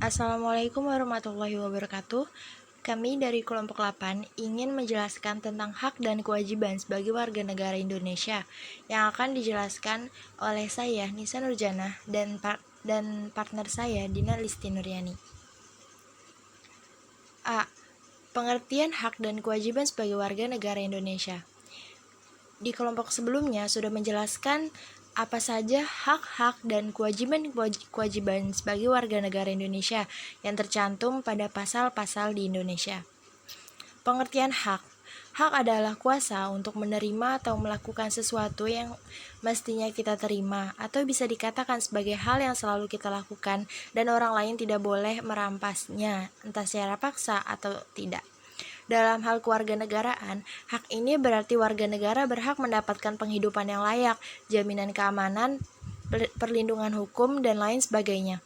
Assalamualaikum warahmatullahi wabarakatuh. Kami dari kelompok 8 ingin menjelaskan tentang hak dan kewajiban sebagai warga negara Indonesia yang akan dijelaskan oleh saya, Nisa Nurjana, dan partner saya, Dina Listi Nuryani. A. Pengertian hak dan kewajiban sebagai warga negara Indonesia. Di kelompok sebelumnya sudah menjelaskan apa saja hak-hak dan kewajiban sebagai warga negara Indonesia yang tercantum pada pasal-pasal di Indonesia. Pengertian hak. Hak adalah kuasa untuk menerima atau melakukan sesuatu yang mestinya kita terima, atau bisa dikatakan sebagai hal yang selalu kita lakukan dan orang lain tidak boleh merampasnya, entah secara paksa atau tidak. Dalam hal kewarganegaraan, hak ini berarti warga negara berhak mendapatkan penghidupan yang layak, jaminan keamanan, perlindungan hukum, dan lain sebagainya.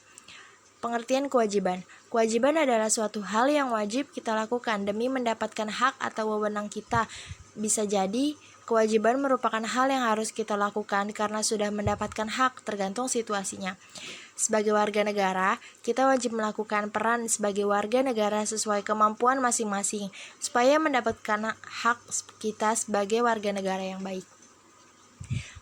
Pengertian kewajiban. Kewajiban adalah suatu hal yang wajib kita lakukan demi mendapatkan hak atau wewenang kita. Bisa jadi, kewajiban merupakan hal yang harus kita lakukan karena sudah mendapatkan hak, tergantung situasinya. Sebagai warga negara, kita wajib melakukan peran sebagai warga negara sesuai kemampuan masing-masing, supaya mendapatkan hak kita sebagai warga negara yang baik.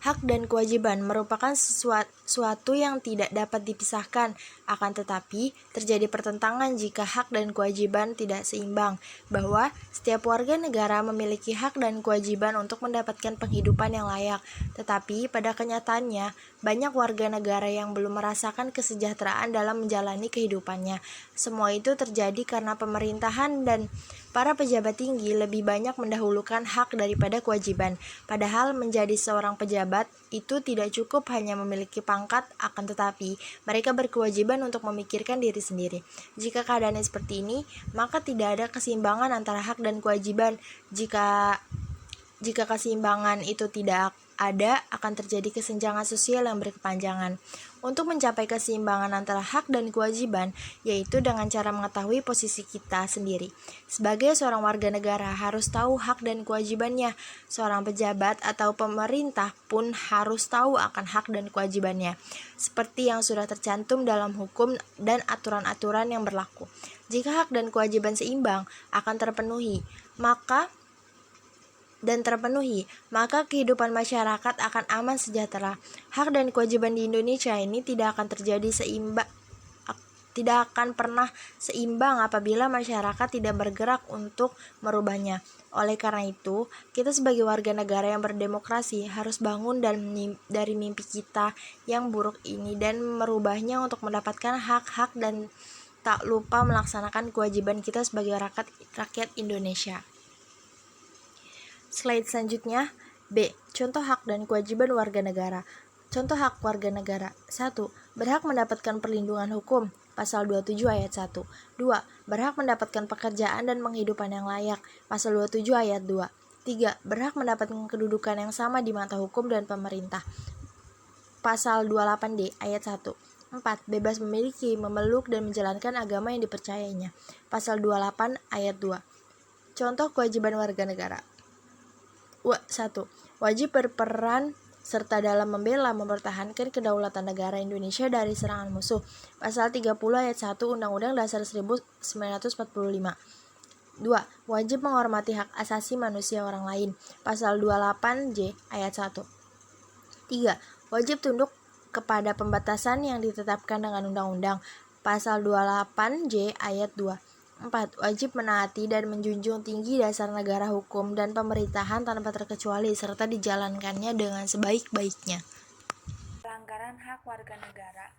Hak dan kewajiban merupakan sesuatu yang tidak dapat dipisahkan, akan tetapi terjadi pertentangan jika hak dan kewajiban tidak seimbang, bahwa setiap warga negara memiliki hak dan kewajiban untuk mendapatkan penghidupan yang layak, tetapi pada kenyataannya, banyak warga negara yang belum merasakan kesejahteraan dalam menjalani kehidupannya. Semua itu terjadi karena pemerintahan dan para pejabat tinggi lebih banyak mendahulukan hak daripada kewajiban, padahal menjadi seorang pejabat itu tidak cukup hanya memiliki pangkat, akan tetapi mereka berkewajiban untuk memikirkan diri sendiri. Jika keadaannya seperti ini, maka tidak ada keseimbangan antara hak dan kewajiban. Jika keseimbangan itu tidak ada, akan terjadi kesenjangan sosial yang berkepanjangan. Untuk mencapai keseimbangan antara hak dan kewajiban, yaitu dengan cara mengetahui posisi kita sendiri. Sebagai seorang warga negara harus tahu hak dan kewajibannya. Seorang pejabat atau pemerintah pun harus tahu akan hak dan kewajibannya, seperti yang sudah tercantum dalam hukum dan aturan-aturan yang berlaku. Jika hak dan kewajiban seimbang akan maka kehidupan masyarakat akan aman sejahtera. Hak dan kewajiban di Indonesia ini tidak akan pernah seimbang apabila masyarakat tidak bergerak untuk merubahnya. Oleh karena itu, kita sebagai warga negara yang berdemokrasi harus bangun dari mimpi kita yang buruk ini dan merubahnya untuk mendapatkan hak-hak dan tak lupa melaksanakan kewajiban kita sebagai rakyat Indonesia. Slide selanjutnya, B. Contoh hak dan kewajiban warga negara. Contoh hak warga negara. 1. Berhak mendapatkan perlindungan hukum. Pasal 27 ayat 1. 2. Berhak mendapatkan pekerjaan dan penghidupan yang layak. Pasal 27 ayat 2. 3. Berhak mendapatkan kedudukan yang sama di mata hukum dan pemerintah. Pasal 28D ayat 1. 4. Bebas memiliki, memeluk, dan menjalankan agama yang dipercayainya. Pasal 28 ayat 2. Contoh kewajiban warga negara. 1. Wajib berperan serta dalam membela mempertahankan kedaulatan negara Indonesia dari serangan musuh. Pasal 30 ayat 1 Undang-Undang Dasar 1945. 2. Wajib menghormati hak asasi manusia orang lain. Pasal 28J ayat 1. 3. Wajib tunduk kepada pembatasan yang ditetapkan dengan undang-undang. Pasal 28J ayat 2. 4. Wajib menaati dan menjunjung tinggi dasar negara hukum dan pemerintahan tanpa terkecuali serta dijalankannya dengan sebaik-baiknya. Pelanggaran hak warga negara.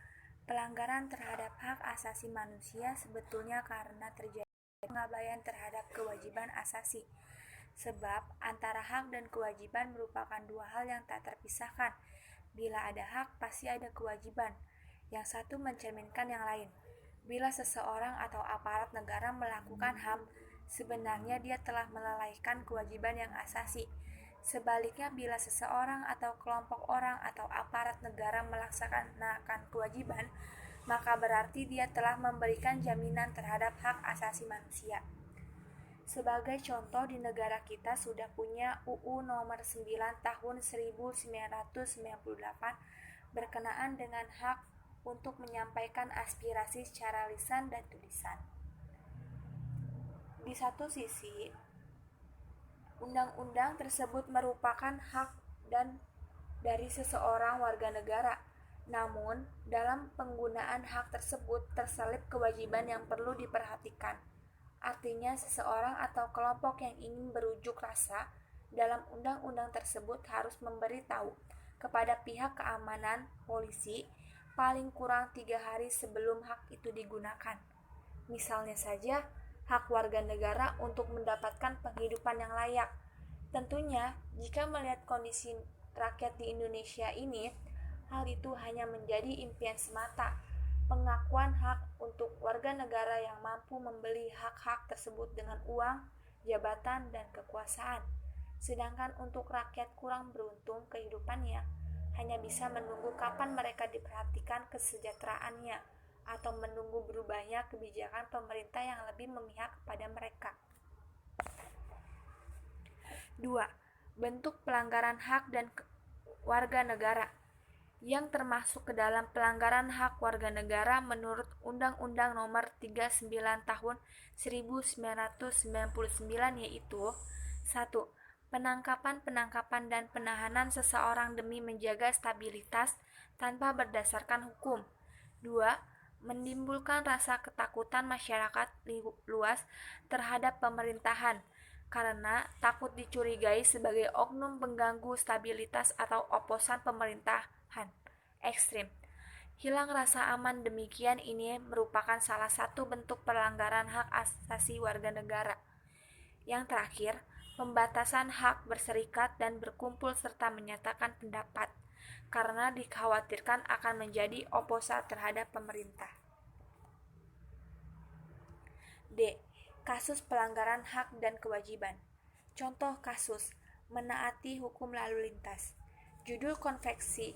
Pelanggaran terhadap hak asasi manusia sebetulnya karena terjadi pengabaian terhadap kewajiban asasi. Sebab antara hak dan kewajiban merupakan dua hal yang tak terpisahkan. Bila ada hak, pasti ada kewajiban. Yang satu mencerminkan yang lain. Bila seseorang atau aparat negara melakukan HAM, sebenarnya dia telah melalaikan kewajiban yang asasi. Sebaliknya, bila seseorang atau kelompok orang atau aparat negara melaksanakan kewajiban, maka berarti dia telah memberikan jaminan terhadap hak asasi manusia. Sebagai contoh, di negara kita sudah punya UU nomor 9 tahun 1998 berkenaan dengan hak untuk menyampaikan aspirasi secara lisan dan tulisan. Di satu sisi, undang-undang tersebut merupakan hak dan dari seseorang warga negara. Namun, dalam penggunaan hak tersebut terselip kewajiban yang perlu diperhatikan. Artinya, seseorang atau kelompok yang ingin berujuk rasa dalam undang-undang tersebut harus memberitahu kepada pihak keamanan, polisi, paling kurang 3 hari sebelum hak itu digunakan. Misalnya saja, hak warga negara untuk mendapatkan penghidupan yang layak. Tentunya, jika melihat kondisi rakyat di Indonesia ini, hal itu hanya menjadi impian semata. Pengakuan hak untuk warga negara yang mampu membeli hak-hak tersebut dengan uang, jabatan, dan kekuasaan. Sedangkan untuk rakyat kurang beruntung kehidupannya, hanya bisa menunggu kapan mereka diperhatikan kesejahteraannya, atau menunggu berubahnya kebijakan pemerintah yang lebih memihak kepada mereka. 2. Bentuk pelanggaran hak dan warga negara yang termasuk ke dalam pelanggaran hak warga negara menurut Undang-Undang Nomor 39 Tahun 1999 yaitu 1. Penangkapan dan penahanan seseorang demi menjaga stabilitas tanpa berdasarkan hukum. 2. Menimbulkan rasa ketakutan masyarakat luas terhadap pemerintahan karena takut dicurigai sebagai oknum pengganggu stabilitas atau oposan pemerintahan ekstrim. Hilang rasa aman demikian ini merupakan salah satu bentuk pelanggaran hak asasi warga negara. Yang terakhir, pembatasan hak berserikat dan berkumpul serta menyatakan pendapat karena dikhawatirkan akan menjadi oposan terhadap pemerintah. D. Kasus pelanggaran hak dan kewajiban. Contoh kasus, menaati hukum lalu lintas. Judul konveksi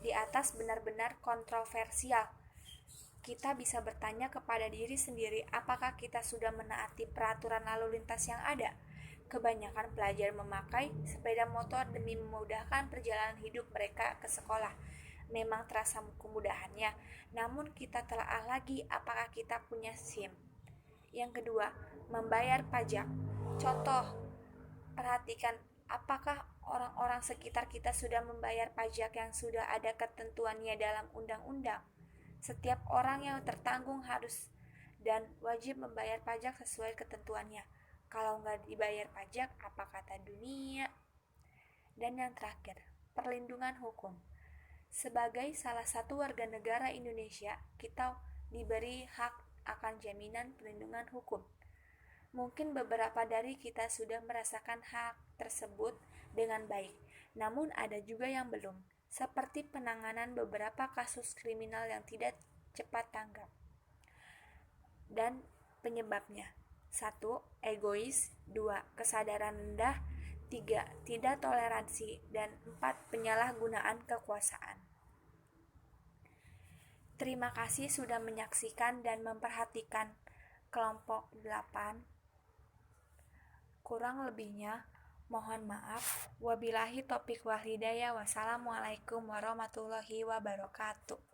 di atas benar-benar kontroversial. Kita bisa bertanya kepada diri sendiri, apakah kita sudah menaati peraturan lalu lintas yang ada? Kebanyakan pelajar memakai sepeda motor demi memudahkan perjalanan hidup mereka ke sekolah. Memang terasa kemudahannya, namun kita telaah lagi apakah kita punya SIM. Yang kedua, membayar pajak. Contoh, perhatikan apakah orang-orang sekitar kita sudah membayar pajak yang sudah ada ketentuannya dalam undang-undang. Setiap orang yang tertanggung harus dan wajib membayar pajak sesuai ketentuannya. Kalau nggak dibayar pajak, apa kata dunia? Dan yang terakhir, perlindungan hukum. Sebagai salah satu warga negara Indonesia, kita diberi hak akan jaminan perlindungan hukum. Mungkin beberapa dari kita sudah merasakan hak tersebut dengan baik, namun ada juga yang belum, seperti penanganan beberapa kasus kriminal yang tidak cepat tanggap. Dan penyebabnya: 1. Egois, 2. Kesadaran rendah, 3. Tidak toleransi, dan 4. Penyalahgunaan kekuasaan. Terima kasih sudah menyaksikan dan memperhatikan kelompok 8. Kurang lebihnya, mohon maaf. Wabillahi taufiq wal hidayah. Wassalamualaikum warahmatullahi wabarakatuh.